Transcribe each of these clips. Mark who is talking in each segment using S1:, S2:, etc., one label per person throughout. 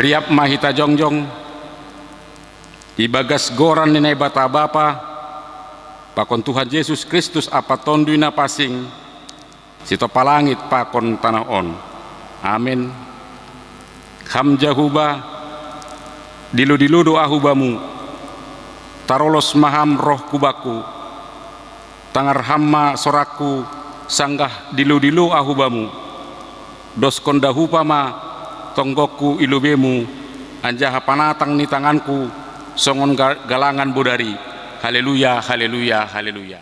S1: Riap mahita jongjong ibagas goran ninai bata bapa pakon Tuhan Yesus Kristus apa tonduina pasing sito palangit pakon tanah on. Amin. Ham jahuba dilu-diludu ahubamu tarolos maham roh kubaku tangar hamma soraku sanggah dilu-dilu ahubamu dos kondahupama tonggoku ilubemu anjaha panatang ni tanganku songon galangan bodari. Haleluya, haleluya, haleluya.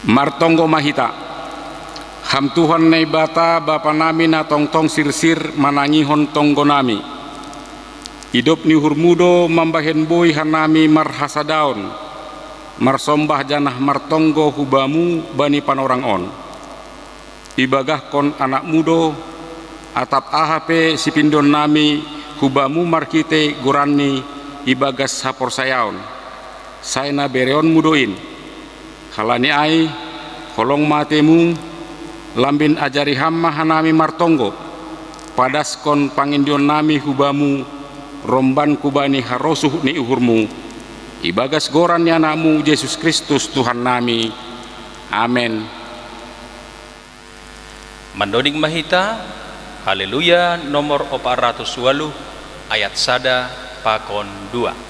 S1: Martonggo mahita ham Tuhan nai bata bapa nami na tong sirsir manangihon tonggo nami hidup ni hurmudo mambahen boy hanami marhasa daun marsombah janah martonggo hubamu bani panorang on ibagah kon anak mudo atap ahape sipindon nami hubamu markite gurani ibagas hapor sayaon sayna bereon mudoin halani ai kolong matemu lambin ajari hamma hanami martonggo padas kon pangindion nami hubamu romban kubani harosuh ni uhurmu ibagas goran ya anakmu Yesus Kristus Tuhan nami. Amin.
S2: Mandoning mahita haleluya nomor 408 ayat sada pakon 2.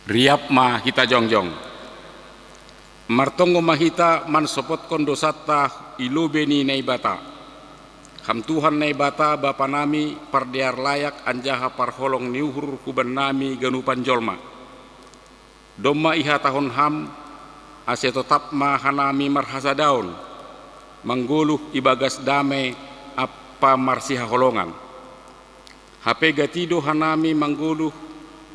S1: Riap mahita jongjong martonggo mahita man sopot kondosata ilubeni nai bata ham Tuhan nai bata bapa nami pardear layak anjaha parholong niuhur kuban nami ganupan jolma domma iha tahun ham ase tetap mahanami marhasa daun mangguluh ibagas dame apa marsiha holongan hape gatido hanami mangguluh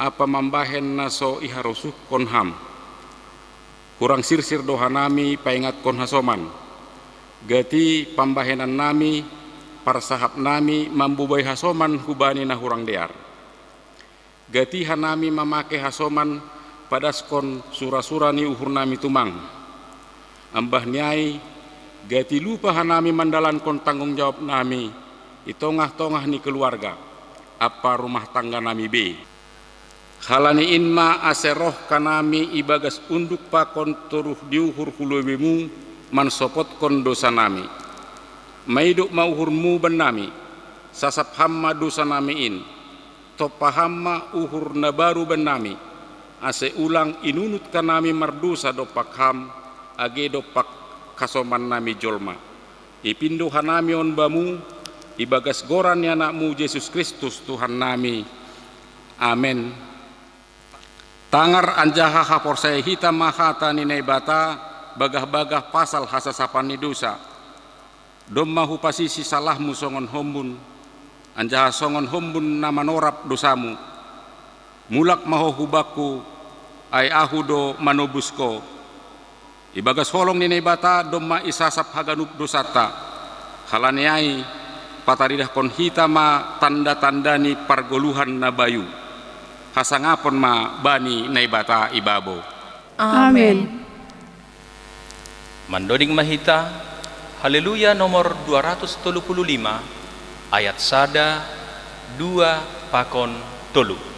S1: apa mambahen naso iharusuh konham kurang sirsir dohanami paingat kon hasoman gati pambahenan nami parsahap nami mambubai hasoman hubani na hurang dear gati hanami mamake hasoman padaskon sura-sura ni uhur nami tumang ambah niai gati lupa hanami mandalan kon tanggung jawab nami itongah-tongah ni keluarga apa rumah tangga nami be halani inma aseroh kanami ibagas unduk pakon turuh diuhur hulubemu man sopot kon dosa nami maiduk mauhurmu benami, sasap hamma dosa namiin, topa hamma uhur nabaru benami, ase ulang inunut kanami mardosa dopak ham, age dopak kasoman nami jolma. Ipindo hanami on bamu, ibagas goran ya anakmu Yesus Kristus Tuhan nami. Amen. Tangar anjaha hapor saya hitam mahata ninai bata, bagah-bagah pasal hasasapan ni dosa. Dommahu pasisi salahmu songon hombun, anjaha songon hombun nama norap dosamu. Mulak maho hubaku, ay ahudo manobusko. Ibagas holong ninai bata, domma isasap haganup dosata. Halaneai, pataridah kon hitama tanda-tandani pargoluhan na bayu. Hasangapon ma bani naibata ibabo.
S3: Amin.
S2: Mandoding mahita, haleluya nomor 235, ayat sada 2 pakon tolu.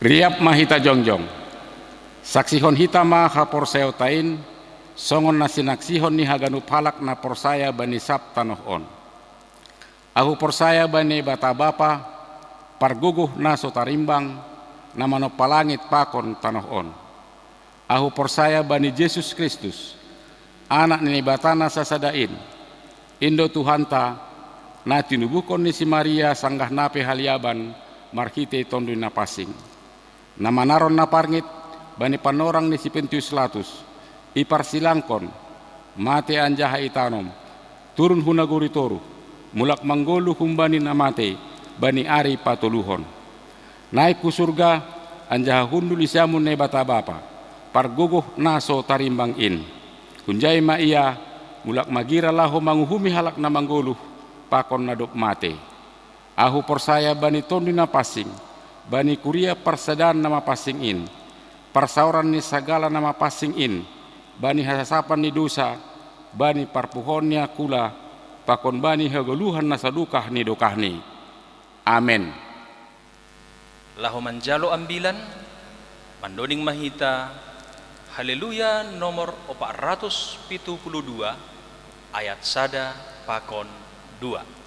S1: Riap mahita jongjong, saksihon hitama hapor seotain, songon nasinaksihon ni haganu palak na porsaya bani sap tanoh on. Ahu porsaya bani bata bapa, parguguh na sotarimbang, namano palangit pakon tanoh on. Ahu porsaya bani Yesus Kristus, anak ni batana sasadain, Indo Tuhanta, na tinubukon ni si Maria sanggah nape haliaban, marhite tondu na pasing. Nama naron na parngit, bani panorang ni si Pentius Latus, ipar silangkon, mate anjaha itanom, turun hunaguri toru, mulak manggolu humbani na mate, bani ari patuluhon. Naik ku surga, anjaha hundul isyamun ne bata bapa, parguguh naso tarimbang in. Kunjai ma iya, mulak magira laho manguhumi halak na manggolu, pakon nadop mate. Ahu porsaya bani tondi na pasing, bani kuria persedan nama pasing in, persauran ni segala nama pasing in, bani hasasapan ni dosa, bani parpuhonnya kula, pakon bani hagoluhan nasadukah ni dokah ni. Amen.
S2: Lahu manjalo ambilan, mandoding mahita, haleluya nomor 472, ayat sada pakon 2.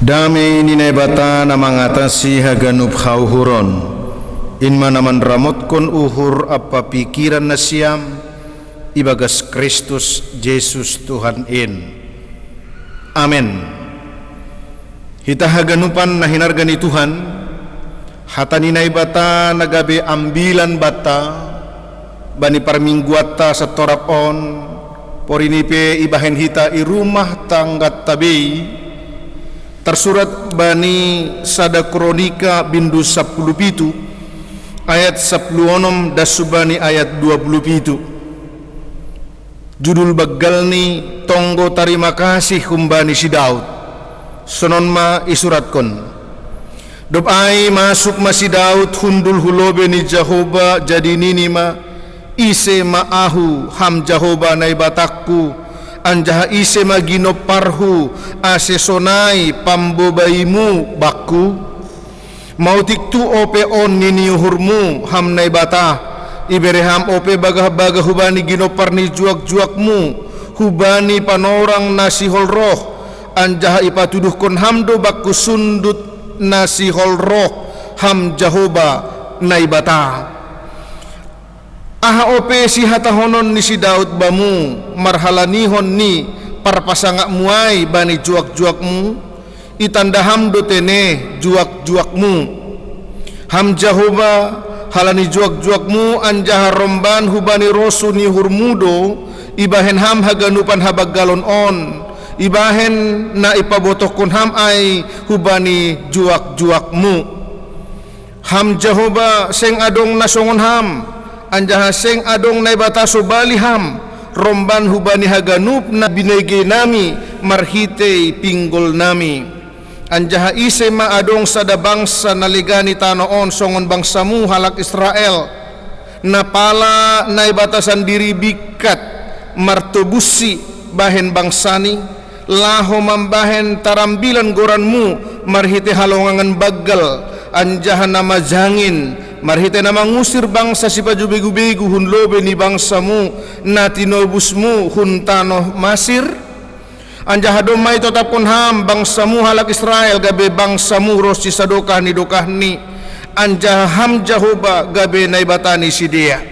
S3: Damai ninay bata na mangatasi haganup hauhuron. Inman naman ramot kon uhur apa pikiran na siyam ibagas Kristus Jesus Tuhan in. Amen. Hita haganupan na hinargani Tuhan, hata ninay bata nagabi ambilan bata bani parmingguata sa torapon porinipe ibahen hita irumah tanggat tabi. Tersurat bani sada kronika bindu 17 ayat 16 dasubani ayat 27. Judul bagal ni tonggo tarima kasih kumbani si Daud. Sonon ma isuratkon. Dob ay masuk ma si Daud hundul hulobe ni Jehovah jadi nini ma ise maahu ham Jehovah nay batakku. Anjaha ise magino parhu ase sonai pambobaimu bakku mautik tu ope on niniuhurmu ham nai bata ibereham ope bagah-bagah hubani gino parni juak-juakmu hubani panorang nasihol roh anjaha ipatuduh kon hamdo bakku sundut nasihol roh ham Jehovah nai bata. Aha ope si hatahonon ni si Daud bamu marhalanihon ni parpasangak muai bani juak-juakmu itanda hamdo tene juak-juakmu ham Jehovah halani juak-juakmu anjaha romban hubani rosu ni hurmudo ibahen ham haganupan habaggalon on ibahen na ipabotokon ham ay hubani juak-juakmu ham Jehovah seng adong nasongon ham anjaha seng adong nay bataso baliham romban hubani haganup na binege nami marhite pinggol nami anjaha ise ma adong sada bangsa naligani tanoon songon bangsamu halak Israel na pala nay batasan diri bikat martobusi bahen bangsani laho mambahen tarambilan goranmu marhite halongangan baggal anjaha nama jangin marhite na mangusir bangsa si pajubegu-begu hun lobe ni bangsamu na tinobusmu hun tanoh Masir anjaha domay totapon ham bangsamu halak Israel gabe bangsamu rosi sadokah ni anjaha ham Jehovah gabe naibatani si dia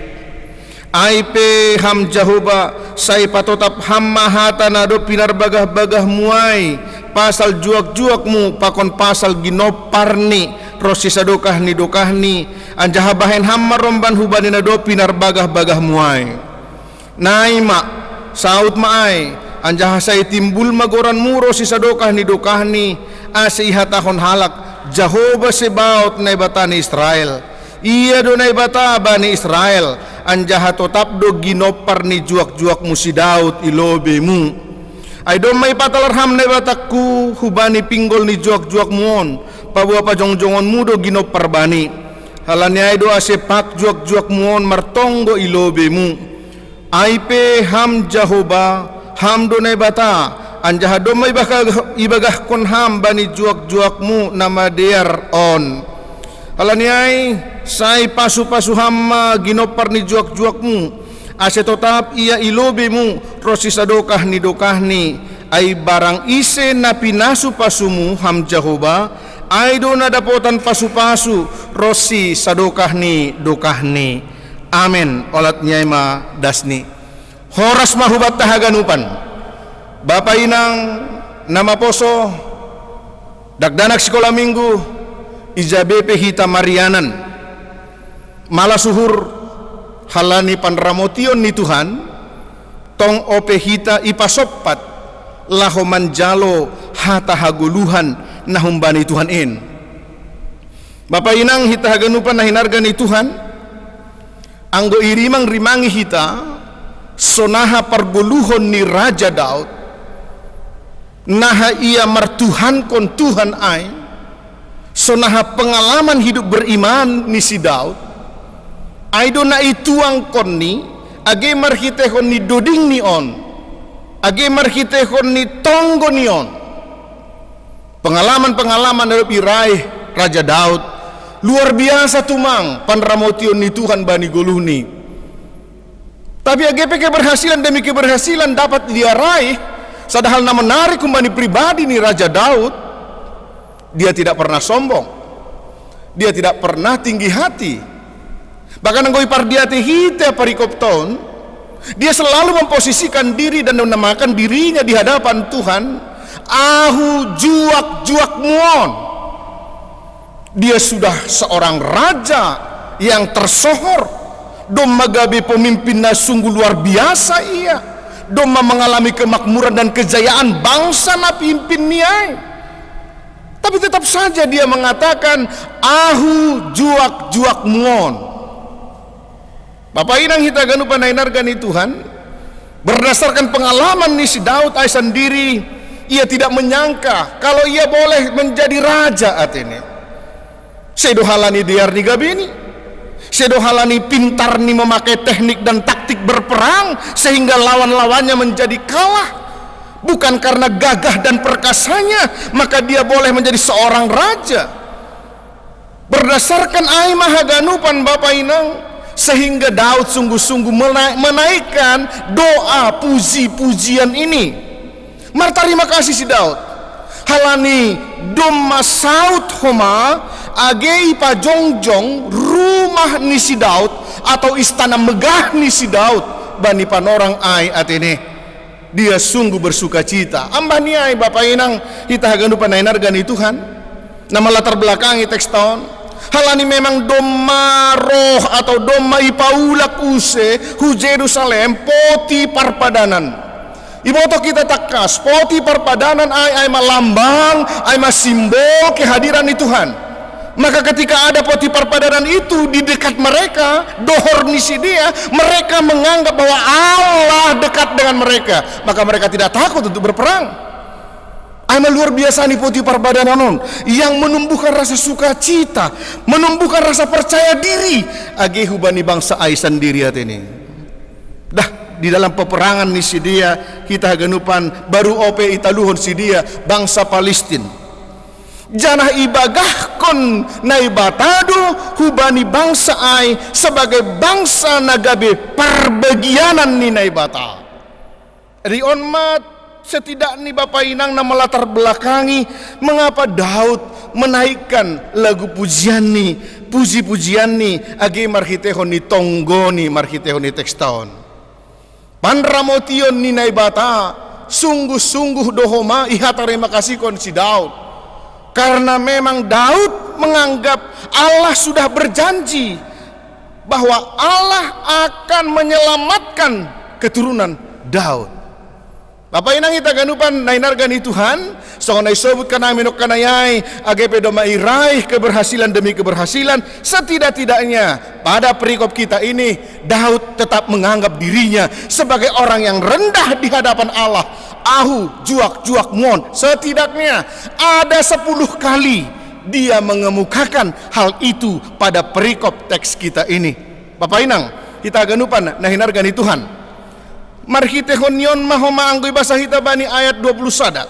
S3: aipe ham Jehovah say patotap ham mahata na do pinarbagah-bagah muai pasal juak-juakmu pakon pasal ginoparni rosi sadokah ni anjaha bahen hamma romban hubani na do pinarbagah-bagah muai naima saut maai anjaha say timbul magoran muro si sadokah ni ase ihatahon halak Jehovah sebaot na batani Israel iya do na bata bani Israel anjaha totap do ginopar ni juak-juak mu si Daud ilobe mu ay do may patalarham na batakku hubani pinggol ni juak-juak muon pabuwa pa jongjongon mudo ginopar bani halani ay do ase pak juak-juak muon martonggo ilobe mu aipe ham Jehovah ham do na bata anjaha do may ibagah kon ham bani juak-juakmu nama dear on halani ay say pasu-pasu hamma ginopar ni juak-juakmu ase totap iya ilobe mu rosi sadokah ni ay barang ise na pinasu pasumu ham Jehovah ay do na dapotan pasu-pasu rosi sadokah ni amen olat nyai ma dasni horas mahubat tahaganupan Bapak inang nama poso dagdanak sekolah minggu ijabepe hita Marianan malasuhur halani panramotion ni Tuhan tong ope hita ipasopat laho manjalo hata haguluhan na humbani Tuhan in Bapak inang hita haganupan na hinarga ni Tuhan anggo irimang rimangi hita sonaha parguluhon ni Raja Daud naha ia martuhan kon Tuhan ay sonaha pengalaman hidup beriman ni si Daud aido na ituang kon ni age marhitehon ni doding ni on age marhitehon ni tonggo ni on pengalaman-pengalaman dari iraih Raja Daud luar biasa tumang panramotion ni Tuhan bani goluhni tapi age keberhasilan demi keberhasilan dapat dia raih sadahal na menarik kembali pribadi ni Raja Daud Dia tidak pernah sombong, dia tidak pernah tinggi hati. Bahkan nggoi pardiate hite parikop tahun, dia selalu memposisikan diri dan menamakan dirinya di hadapan Tuhan. Ahu juak muon. Dia sudah seorang raja yang tersohor. Doma gabe pemimpinnya sungguh luar biasa ia. Doma mengalami kemakmuran dan kejayaan bangsa na pimpin niai. Tapi tetap saja dia mengatakan ahu juak muon. Bapak inang hita ganu panainargani Tuhan, berdasarkan pengalaman ni si Daud ay sendiri, ia tidak menyangka kalau ia boleh menjadi raja atene. Sedohalani diar ni gabini, sedohalani pintar ni memakai teknik dan taktik berperang sehingga lawan-lawannya menjadi kalah. Bukan karena gagah dan perkasanya maka dia boleh menjadi seorang raja. Berdasarkan ay mahaganupan Bapak inang, sehingga Daud sungguh-sungguh menaikkan doa puji-pujian ini. Terima kasih si Daud. Halani doma saut homa agei pajongjong rumah ni si Daud atau istana megah ni si Daud bani panorang ai atene. Dia sungguh bersuka cita. Ambah ni ai Bapak inang kita haganu panainargani Tuhan. Nama latar belakangi teks tahun. Halani memang doma roh atau doma ipaulak use hu Jerusalem poti parpadanan. Iboto kita takas poti parpadanan ay malambang ay simbol kehadiran di Tuhan. Maka ketika ada poti parpadanan itu di dekat mereka, dohor nisi dia, mereka menganggap bahwa Allah dekat dengan mereka, maka mereka tidak takut untuk berperang. Amal luar biasa nih poti parpadanan yang menumbuhkan rasa sukacita, menumbuhkan rasa percaya diri age hubani bangsa ai sendiri ini. Dah di dalam peperangan nih si dia kita ganupan baru ope italuhon si dia bangsa Palestina. Janah ibagah kon naibatado hubani bangsa ai sebagai bangsa nagabe parbagianan ni naibata. Rion mat setidaknya Bapak inang nama latar belakangi mengapa Daud menaikkan lagu pujian ni, puji-pujian ni age marhitehon ni tonggoni marhitehon ni teks tahun. Panramotion ni naibata sungguh-sungguh dohoma iha terima kasih kon si Daud. Karena memang Daud menganggap Allah sudah berjanji bahwa Allah akan menyelamatkan keturunan Daud. Bapak inang kita ganupan nainargani Tuhan, songon disebut kana minok kanayai age pedoma iraih keberhasilan demi keberhasilan. Setidak-tidaknya pada perikop kita ini Daud tetap menganggap dirinya sebagai orang yang rendah di hadapan Allah. Ahu juak mon. Setidaknya ada 10 kali dia mengemukakan hal itu pada perikop teks kita ini. Bapak inang kita ganupan nahinargani Tuhan. Marhitehonyon mahoma anggoy basa hita bani ayat 20 sada.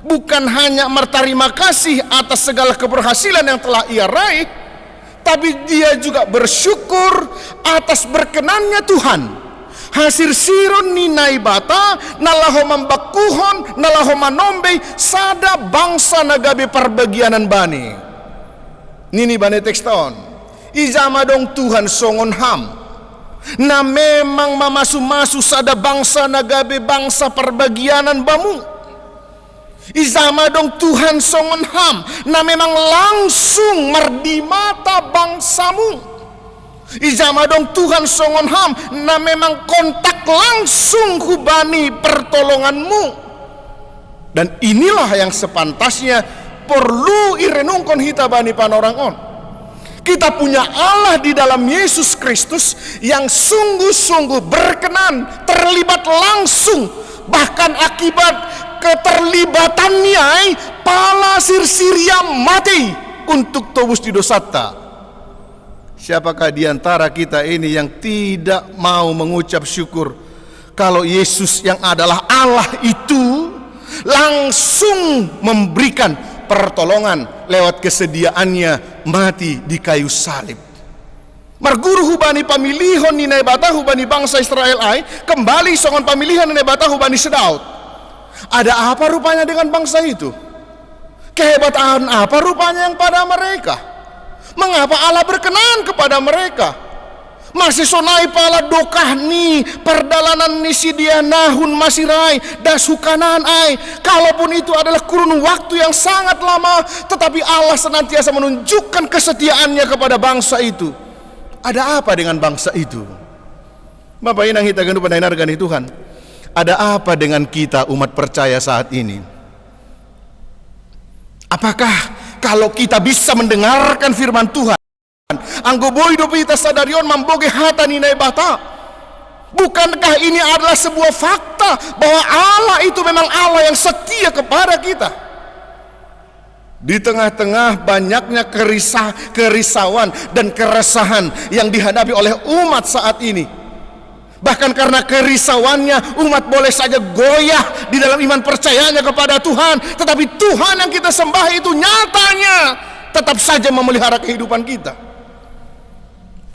S3: Bukan hanya berterima kasih atas segala keberhasilan yang telah ia raih, tapi dia juga bersyukur atas berkenannya Tuhan. Hasir siron ni naibata nalaho mambakuhon nalaho manombe sada bangsa nagabe parbagianan bani. Nini bani teks tahun. Ijama dong Tuhan songon ham. Na memang mamasu-masu sada bangsa nagabe bangsa perbagianan bamu. Izama dong Tuhan songon ham na memang langsung merdi mata bangsamu. Izama dong Tuhan songon ham na memang kontak langsung hubani pertolonganmu. Dan inilah yang sepantasnya perlu irenungkon hita bani panorang on. Kita punya Allah di dalam Yesus Kristus yang sungguh-sungguh berkenan, terlibat langsung, bahkan akibat keterlibatannya pala sirsiria mati untuk tobus di dosata. Siapakah di antara kita ini yang tidak mau mengucap syukur kalau Yesus yang adalah Allah itu langsung memberikan pertolongan lewat kesediaannya mati di kayu salib. Marguru hubani pamilihon ni nebata hubani bangsa Israel ai kembali songon pamilihan ni nebata hubani sedaut. Ada apa rupanya dengan bangsa itu? Kehebatan apa rupanya yang pada mereka? Mengapa Allah berkenan kepada mereka? Masih sonai pala dokah ni perdalanan ni sidia nahun masirai das hukanan ai. Kalaupun itu adalah kurun waktu yang sangat lama, tetapi Allah senantiasa menunjukkan kesetiaannya kepada bangsa itu. Ada apa dengan bangsa itu? Bapak inang kita gandu pada hargani Tuhan. Ada apa dengan kita umat percaya saat ini? Apakah kalau kita bisa mendengarkan firman Tuhan, anggo boy do pita sadarion mamboge hata ni naibata? Bukankah ini adalah sebuah fakta bahwa Allah itu memang Allah yang setia kepada kita? Di tengah-tengah banyaknya kerisauan dan keresahan yang dihadapi oleh umat saat ini, bahkan karena kerisauannya umat boleh saja goyah di dalam iman percayanya kepada Tuhan, tetapi Tuhan yang kita sembah itu nyatanya tetap saja memelihara kehidupan kita.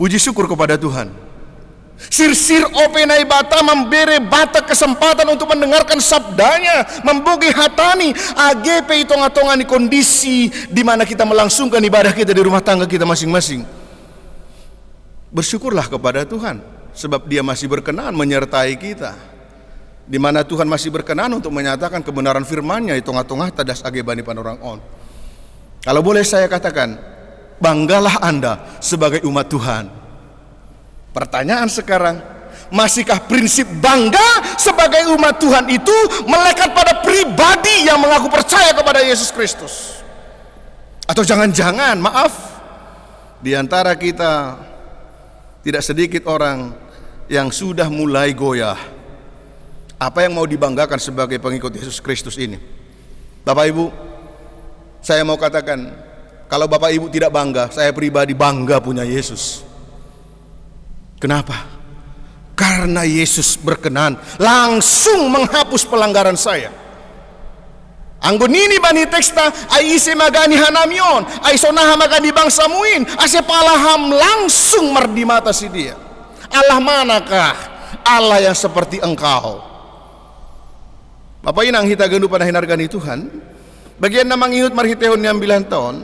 S3: Puji syukur kepada Tuhan. Sir openai bata memberi bata kesempatan untuk mendengarkan sabdanya, memboge hatani AGP hitung-hitungan di kondisi di mana kita melangsungkan ibadah kita di rumah tangga kita masing-masing. Bersyukurlah kepada Tuhan, sebab Dia masih berkenan menyertai kita. Di mana Tuhan masih berkenan untuk menyatakan kebenaran firman-Nya hitung-hitungah tadas agebani panorang on. Kalau boleh saya katakan, banggalah Anda sebagai umat Tuhan. Pertanyaan sekarang, masihkah prinsip bangga sebagai umat Tuhan itu melekat pada pribadi yang mengaku percaya kepada Yesus Kristus? Atau jangan-jangan, maaf, di antara kita tidak sedikit orang yang sudah mulai goyah. Apa yang mau dibanggakan sebagai pengikut Yesus Kristus ini? Bapak Ibu, saya mau katakan, kalau Bapak Ibu tidak bangga, saya pribadi bangga punya Yesus. Kenapa? Karena Yesus berkenan langsung menghapus pelanggaran saya. Anggo nini bani teksta ai ise magani hanamion, ai sonaha magani bangsa muin, ase palaham langsung merdi mata si dia. Allah manakah Allah yang seperti engkau? Bapak inang hita gendu pada hinargani Tuhan. Bagian namang ingut marhitehon yang 9 tahun.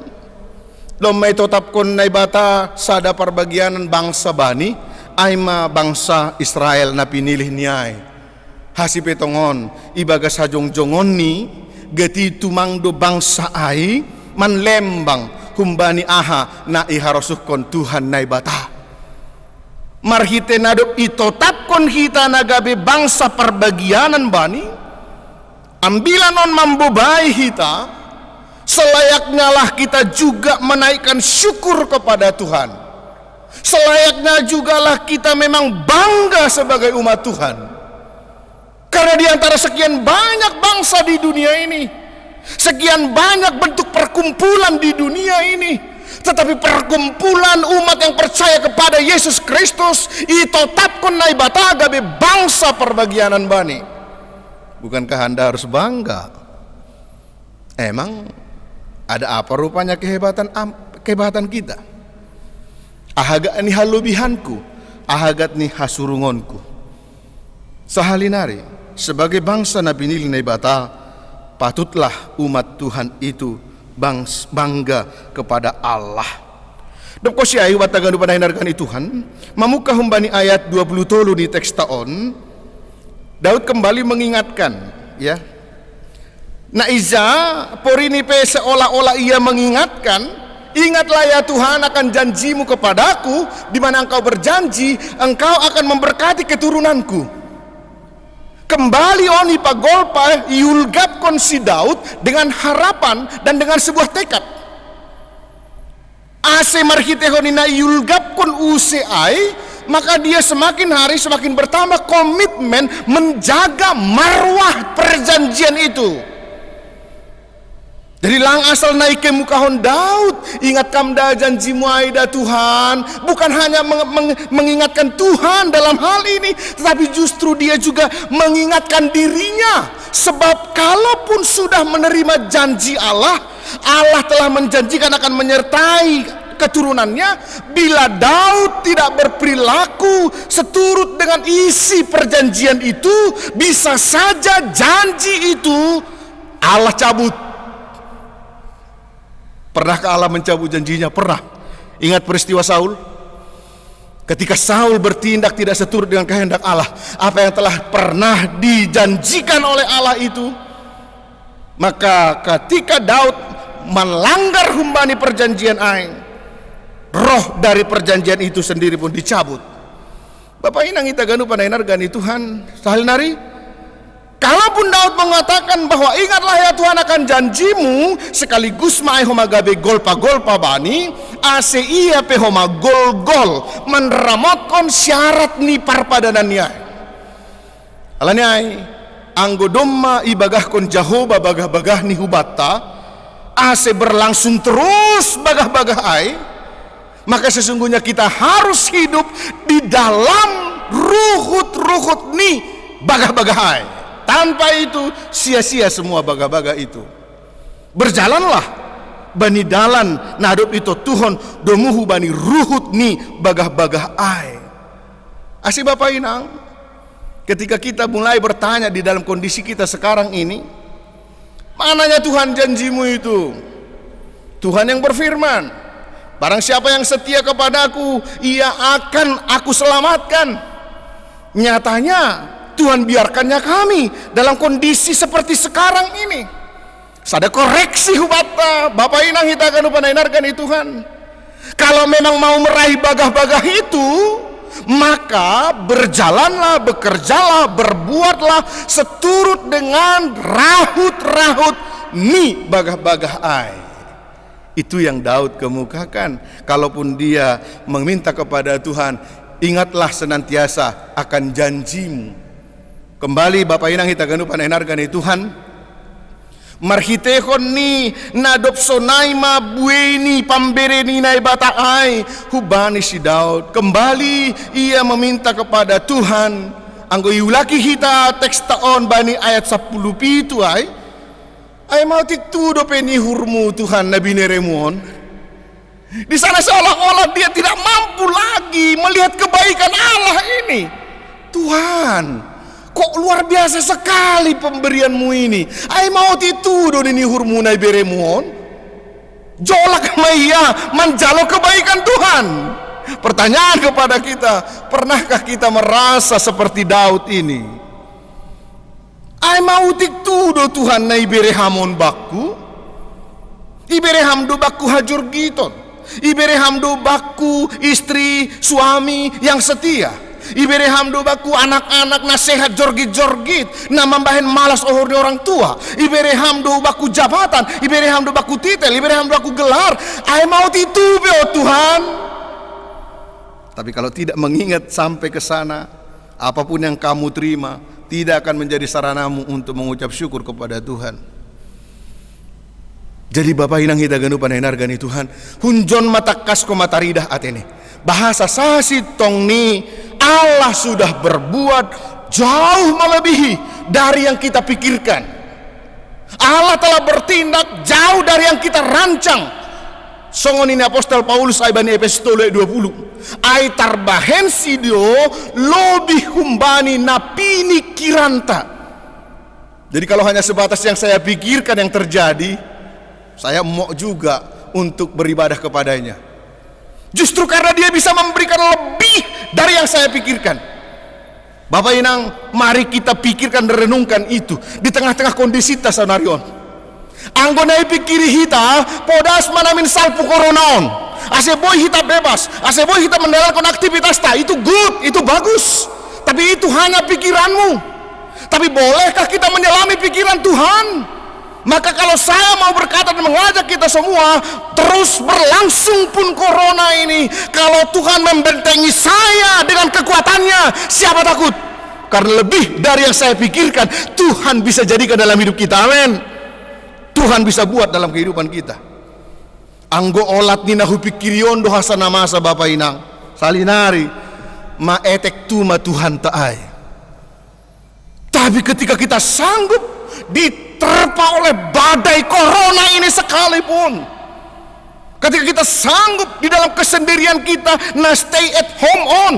S3: Lomay totapkon na ibata sada parbagianan bangsa bani aima bangsa Israel na pinilih niyay. Hasipetongon ibaga sa jongjongon ni gati tumangdo bangsa ay manlembang humbani aha na iharosukon Tuhan na ibata. Marhite nado itotapkon hita nagabe bangsa parbagianan bani, ambilanon mambubay hita, selayaknya lah kita juga menaikkan syukur kepada Tuhan. Selayaknya jugalah kita memang bangga sebagai umat Tuhan. Karena di antara sekian banyak bangsa di dunia ini, sekian banyak bentuk perkumpulan di dunia ini, tetapi perkumpulan umat yang percaya kepada Yesus Kristus itotapkon na ibata gabe bangsa perbagianan bani. Bukankah Anda harus bangga? Emang ada apa rupanya kehebatan kita? Ahagat ni halubihanku, ahagat ni hasurungonku. Sahalinari, sebagai bangsa na pinili na ibata, patutlah umat Tuhan itu bangga kepada Allah. Dapko siya ay watagan pada hinarkan Tuhan, mamuka humbani ayat 20 di teks taon. Daud kembali mengingatkan, ya. Na iza porini pe seolah-olah ia mengingatkan, ingatlah ya Tuhan akan janjimu kepadaku, di mana engkau berjanji engkau akan memberkati keturunanku. Kembali oni pagolpa yulgapkon si Daud dengan harapan dan dengan sebuah tekad. Ase marhitehonina yulgapkon useai, maka dia semakin hari semakin bertambah komitmen menjaga marwah perjanjian itu. Jadi lang asal naik ke mukahon Daud, ingat kamda janjimu aida Tuhan, bukan hanya mengingatkan Tuhan dalam hal ini, tetapi justru dia juga mengingatkan dirinya. Sebab kalaupun sudah menerima janji Allah, Allah telah menjanjikan akan menyertai keturunannya. Bila Daud tidak berperilaku seturut dengan isi perjanjian itu, bisa saja janji itu Allah cabut. Pernahkah Allah mencabut janjinya? Pernah. Ingat peristiwa Saul? Ketika Saul bertindak tidak seturut dengan kehendak Allah, apa yang telah pernah dijanjikan oleh Allah itu, maka ketika Daud melanggar humbani perjanjian aing, roh dari perjanjian itu sendiri pun dicabut. Bapak inang ita ganu panainar gani Tuhan sahalinari. Kalaupun Daud mengatakan bahwa ingatlah ya Tuhan akan janjimu, sekaligus mai homa gabe golpa-golpa bani, ase ia pe homa gol-gol meneramotkan syarat ni parpadanannya. Alanyai anggo domma ibagahkon Jehovah bagah-bagah ni hubata, ase berlangsung terus bagah-bagah ai, maka sesungguhnya kita harus hidup di dalam ruhut-ruhut ni bagah-bagah ai. Tanpa itu sia-sia semua baga-baga itu. Berjalanlah bani dalan nadop itu Tuhan domuhu bani ruhut ni bagah-bagah ai. Asih Bapak inang, ketika kita mulai bertanya di dalam kondisi kita sekarang ini, mananya Tuhan janjimu itu? Tuhan yang berfirman, barang siapa yang setia kepadaku, ia akan aku selamatkan. Nyatanya Tuhan biarkannya kami dalam kondisi seperti sekarang ini. Sada koreksi hubata, Bapak inang kita akan upanainarkan itu Tuhan. Kalau memang mau meraih bagah-bagah itu, maka berjalanlah, bekerjalah, berbuatlah seturut dengan rahut-rahut ni bagah-bagah ai. Itu yang Daud kemukakan. Kalaupun dia meminta kepada Tuhan, ingatlah senantiasa akan janjimu. Kembali Bapak inang kita ganu panenargan Tuhan, marhitehon ni nadop sonaima bueni pambereni nai bataai hubani si Daud. Kembali ia meminta kepada Tuhan, anggo iulaki hita teks taon bani ayat 10 pitu ai mau tiktudo peni hurmu Tuhan nabi neremon. Di sana seolah-olah dia tidak mampu lagi melihat kebaikan Allah ini. Tuhan, kok luar biasa sekali pemberianmu ini. Ai mau titudo ini hurmu nai beremon. Jolak maya menjalo kebaikan Tuhan. Pertanyaan kepada kita, pernahkah kita merasa seperti Daud ini? Ai mau titudo Tuhan nai berehamon baku. Ibereham do baku hajur giton. Ibereham do baku istri suami yang setia. Ibereham do baku anak-anak nasehat jorgit-jorgit na mambahen malas ohor di orang tua. Ibereham do baku jabatan, ibereham do baku titel, ibereham do baku gelar. Ai mau titube oh Tuhan. Tapi kalau tidak mengingat sampai ke sana, apapun yang kamu terima tidak akan menjadi saranamu untuk mengucap syukur kepada Tuhan. Jadi Bapak inang hita ganu panenargani Tuhan, hunjon matakas ko mataridah atene. Bahasa sasi tong ni Allah sudah berbuat jauh melebihi dari yang kita pikirkan. Allah telah bertindak jauh dari yang kita rancang. Songon ini Apostol Paulus ay bani epistole 20. Ay tarbahen sidio lobi humbani napini kiranta. Jadi kalau hanya sebatas yang saya pikirkan yang terjadi, saya mau juga untuk beribadah kepadanya. Justru karena dia bisa memberikan lebih dari yang saya pikirkan. Bapak inang, mari kita pikirkan dan renungkan itu di tengah-tengah kondisi tasanarion. Anggonai pikiri hita podas manamin salpu koronaon. Ase boy hita bebas, ase boy hita menjalankan aktivitas ta, itu good, itu bagus. Tapi itu hanya pikiranmu. Tapi bolehkah kita menyelami pikiran Tuhan? Maka kalau saya mau berkata dan mengajak kita semua, terus berlangsung pun corona ini, kalau Tuhan membentengi saya dengan kekuatannya, siapa takut? Karena lebih dari yang saya pikirkan, Tuhan bisa jadikan dalam hidup kita, amin. Tuhan bisa buat dalam kehidupan kita. Anggo olat nina hupikirion dohasa namasa Bapak inang salinari maetek tuma Tuhan taai. Tapi ketika kita sanggup diterpa oleh badai corona ini sekalipun, ketika kita sanggup di dalam kesendirian kita, nah stay at home on,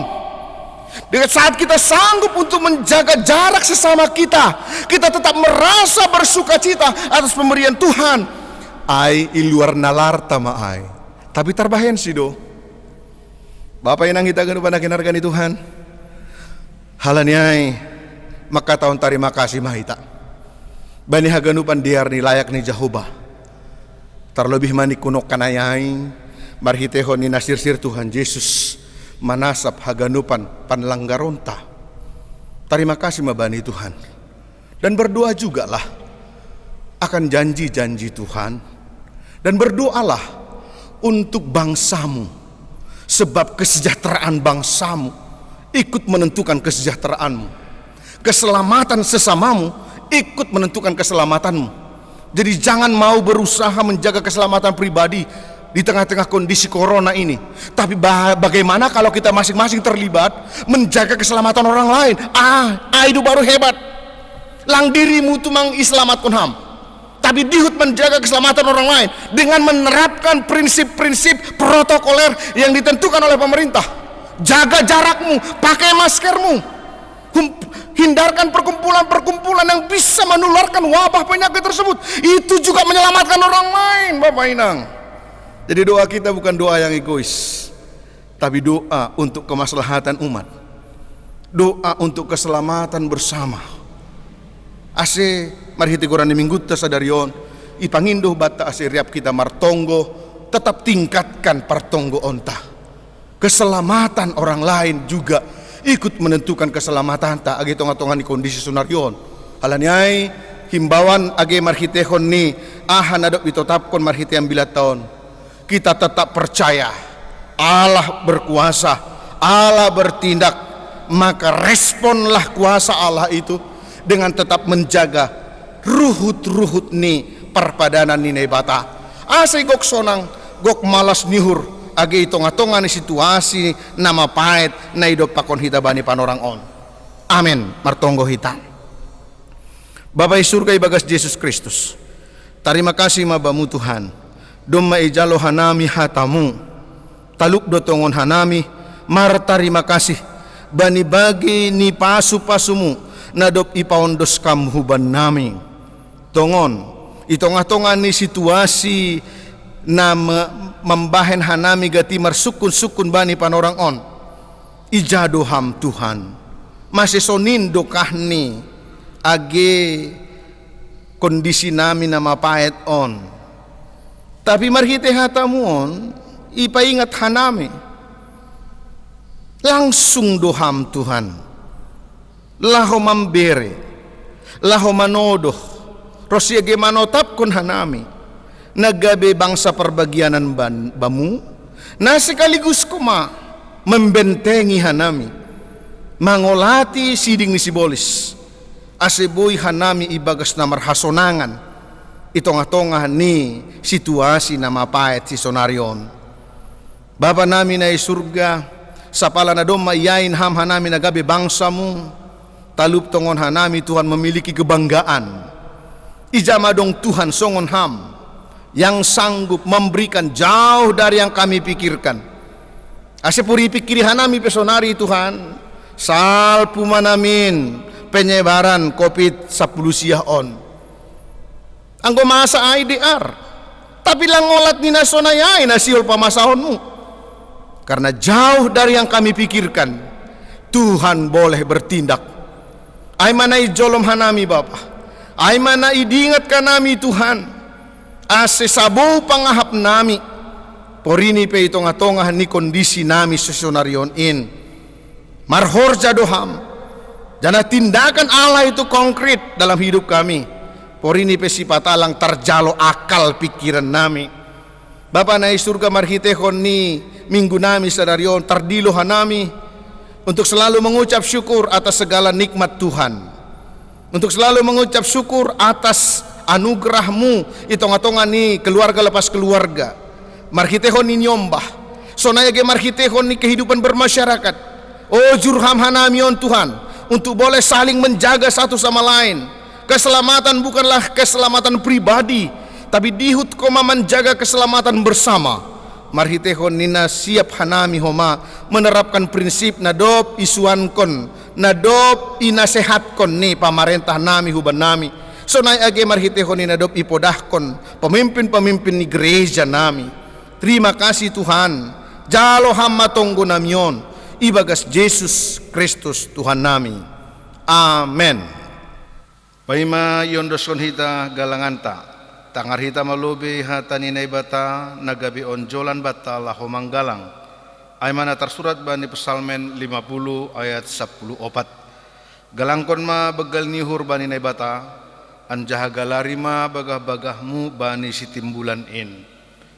S3: dengan saat kita sanggup untuk menjaga jarak sesama kita, kita tetap merasa bersuka cita atas pemberian Tuhan. ai iluar nalar tama ai. Tapi tarbahen sih do. Bapak inang kita ganu panakinargan ni Tuhan. Halaniay maka tahun terima kasih mahita. Bani haganupan diar ni layak ni Jehovah. Terlebih mani kunok kanayai marhitehon ni nasir-sir Tuhan Yesus manasap haganupan panlanggaronta. Terima kasih mabani Tuhan. Dan berdoa juga lah akan janji-janji Tuhan. Dan berdoalah untuk bangsamu. Sebab kesejahteraan bangsamu ikut menentukan kesejahteraanmu. Keselamatan sesamamu ikut menentukan keselamatanmu. Jadi jangan mau berusaha menjaga keselamatan pribadi di tengah-tengah kondisi corona ini. Tapi bagaimana kalau kita masing-masing terlibat menjaga keselamatan orang lain? Itu baru hebat. Lang dirimu tu mang islamat kunham. Tapi dihut menjaga keselamatan orang lain dengan menerapkan prinsip-prinsip protokoler yang ditentukan oleh pemerintah. Jaga jarakmu, pakai maskermu, hindarkan perkumpulan-perkumpulan yang bisa menularkan wabah penyakit tersebut. Itu juga menyelamatkan orang lain, Bapak Inang. Jadi doa kita bukan doa yang egois, tapi doa untuk kemaslahatan umat, doa untuk keselamatan bersama. Ase marhiti goran ni minggu ta sadarion ipangindo bata ase riap kita martonggo, tetap tingkatkan partonggo onta. Keselamatan orang lain juga ikut menentukan keselamatan ta agi tonga-tonga ni kondisi sunarion. Halaniai himbauan agi marhitehon ni ahan adop ditotapkon marhiti yang bila tahun. Kita tetap percaya Allah berkuasa, Allah bertindak, maka responlah kuasa Allah itu dengan tetap menjaga ruhut-ruhut ni perpadanan ni nebata. Asai gok sonang, gok malas nihur, agi itonga-tonga ni situasi nama pahit na idop pakon hita bani panorang on. Amin, martonggo hita. Bapak surga ibagas Yesus Kristus. Terima kasih mabamu Tuhan. Doma ijalo hanami hatamu. Taluk dotongon hanami, mar terima kasih. Bani bagi ni pasu-pasumu nadop ipaondos kamhuban nami tongon itonga-tonga ni situasi na membahen hanami gati marsukun-sukun bani panorang on ijadoham Tuhan masih sonin dokahni age kondisi nami na mapait on tapi marhite hatamu on ipaingat hanami langsung doham Tuhan laho mambere, laho manodoh, rosiage manotap kun hanami, nagabe bangsa perbagianan bamu, na sekaligus kuma membentengi hanami, mangolati siding ni sibolis, aseboy hanami ibagas na marhasonangan, itonga-tonga ni situasi na mapait si sonarion. Bapa namin ay surga, sa pala na dom maiyain ham hanami nagabe bangsamu, talup tongon hanami Tuhan memiliki kebanggaan. Ijamadong Tuhan songon ham yang sanggup memberikan jauh dari yang kami pikirkan. Asepuri pikiri hanami pesonari Tuhan. Salpu manamin penyebaran COVID-10 on. Anggo masa IDR. Tapi langolat ni nasonayay nasiol pamasahonmu. Karena jauh dari yang kami pikirkan, Tuhan boleh bertindak. Ay mana ijolom hanami Bapa, ay mana idingat ka nami Tuhan, ase sabu pangahap nami, porini pe itonga-tonga ni kondisi nami sesionarion in, marhorja doham, jana tindakan Allah itu konkret dalam hidup kami, porini pe sipatalang terjalo akal pikiran nami. Bapa na surga marhitehon ni minggu nami sadarion tardilo hanami, untuk selalu mengucap syukur atas segala nikmat Tuhan, untuk selalu mengucap syukur atas anugerahmu itonga-tonga ni keluarga lepas keluarga, marhitehon ni nyombah, sonaya ge marhitehon ni kehidupan bermasyarakat. Oh jurham hanamion Tuhan, untuk boleh saling menjaga satu sama lain. Keselamatan bukanlah keselamatan pribadi, tapi dihut koma menjaga keselamatan bersama. Marhitehon nina siap hanami homa menerapkan prinsip nadop isuankon, nadop inasehatkon ni pamarentah nami huban nami, Sonay age marhitehon ni nadop ipodahkon pemimpin-pemimpin ni gereja nami. Terima kasih Tuhan. Jalo hamma tonggo namion. Ibagas Yesus Kristus Tuhan nami. Amen. Paima yondoskon hita galanganta. Tangar hita malubi hata ninay bata nagabi onjolan bata laho manggalang. Ay mana tersurat bani Psalmen 50 ayat 14. Galangkon ma begal nihur bani nay bata, anjaha galarima bagah-bagahmu bani sitimbulan in.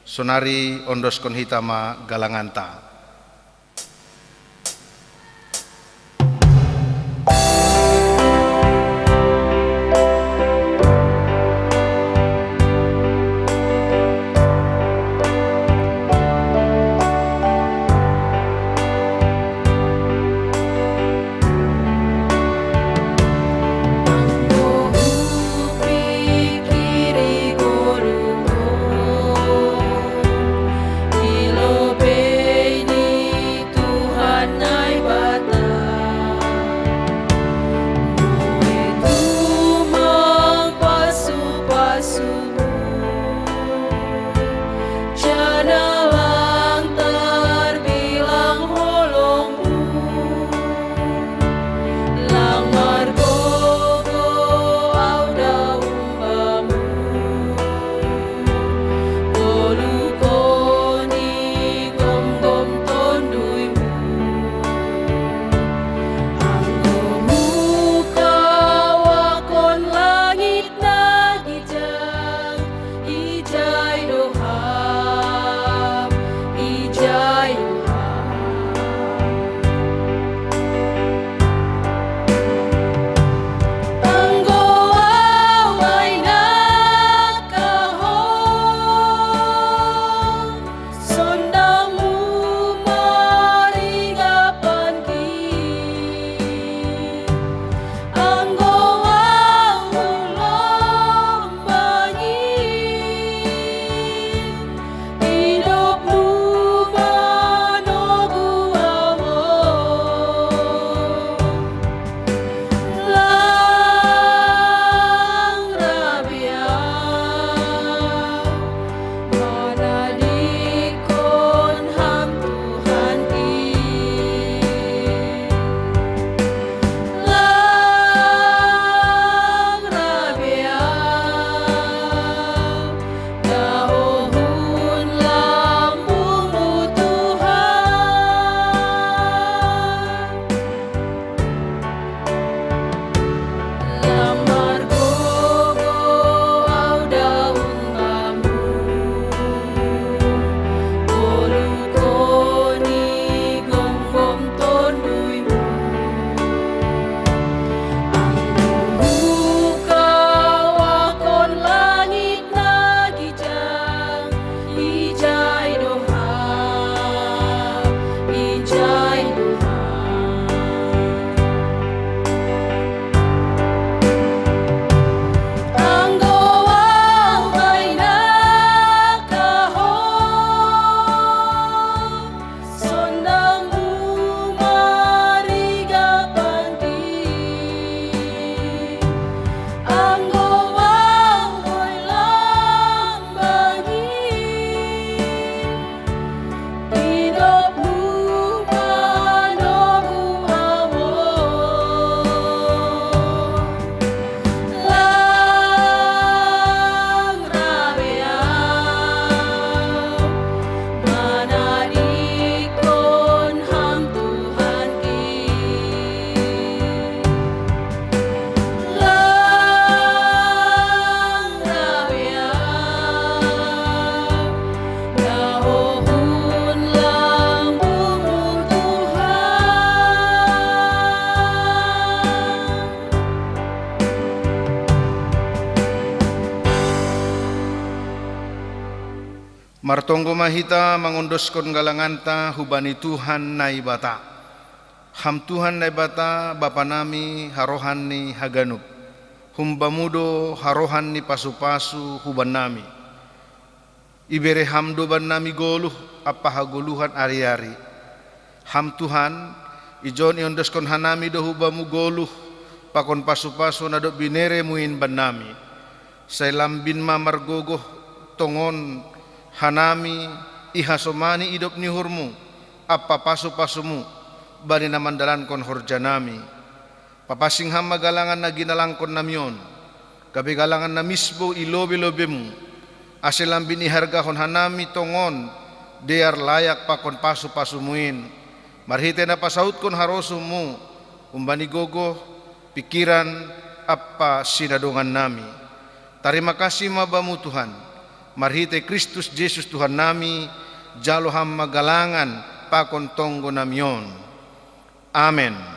S3: Sonari ondoskon hitama galanganta. Martonggo mahita mangondoskon galanganta hubani Tuhan naibata. Ham Tuhan naibata Bapa nami harohan ni haganup. Humbamudo harohan ni pasu-pasu huban nami. Ibere hamdo ban nami goluh apa hagoluhan ari-ari. Ham Tuhan ijon iondoskon hanami do hubamu goluh pakon pasu-pasu nadok binere muin ban nami. say lambin ma margogoh tongon hanami ihasomani idop ni hurmu apa pasu-pasumu bani namandalan kon horjanami papasing hamma galangan na ginalangkon namyon kabe galangan na misbo ilobe-lobemu ase lambin ihargahon hanami tongon dear layak pakon pasu-pasumuin marhite na pasaut kon harosumu umbani gogo pikiran apa sinadungan nami. Terima kasih mabamu Tuhan, marhite Kristus Yesus Tuhan nami, jalo hamma galangan pakon tonggo namyon. Amen.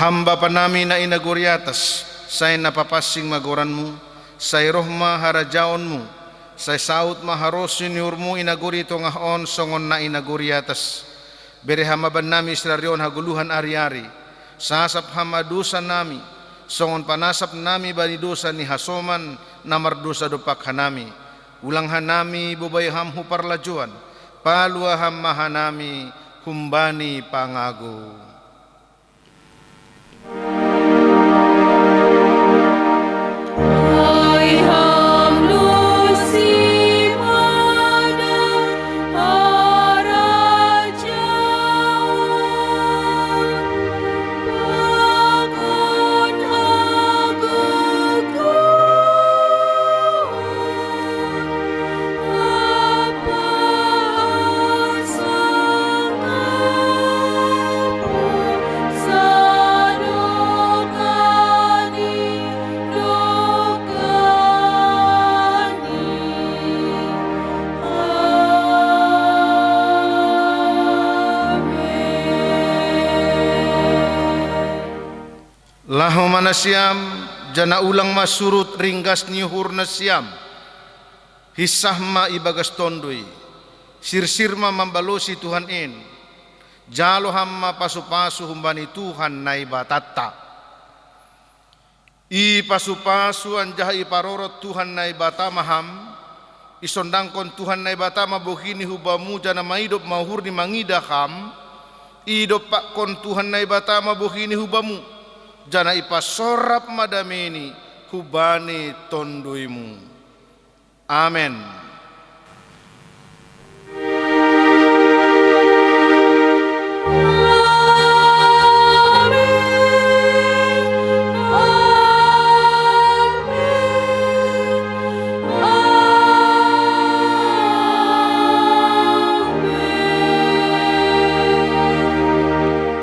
S3: Hamba panami na inaguriatas, say napapasing magoranmu, say rohma harajaonmu, say saut maharos yuniurmu inagurito ngahon songon na inaguriatas. Bere hamaban nami israrion haguluhan ari-ari, sasap hamadusa nami, songon panasap nami bani dosa ni hasoman namardosa dopak hanami. Ulang hanami bubay hamhu parlajuan, palua hamma hanami humbani pangago. Lahu manasiam jana ulang masurut ringgas nihur nasiam hisahma ibagas tondui sirsirma membalosi Tuhan in jalo hamma pasu-pasu humbani Tuhan naibatatta i pasu-pasu anjah iparorot Tuhan naibata maham isondangkon Tuhan naibata mabuhini hubamu jana maidop mahur ni mangidaham idop pakon Tuhan naibata mabuhini hubamu jana ipasorap madameni hubani tonduimu. Amen.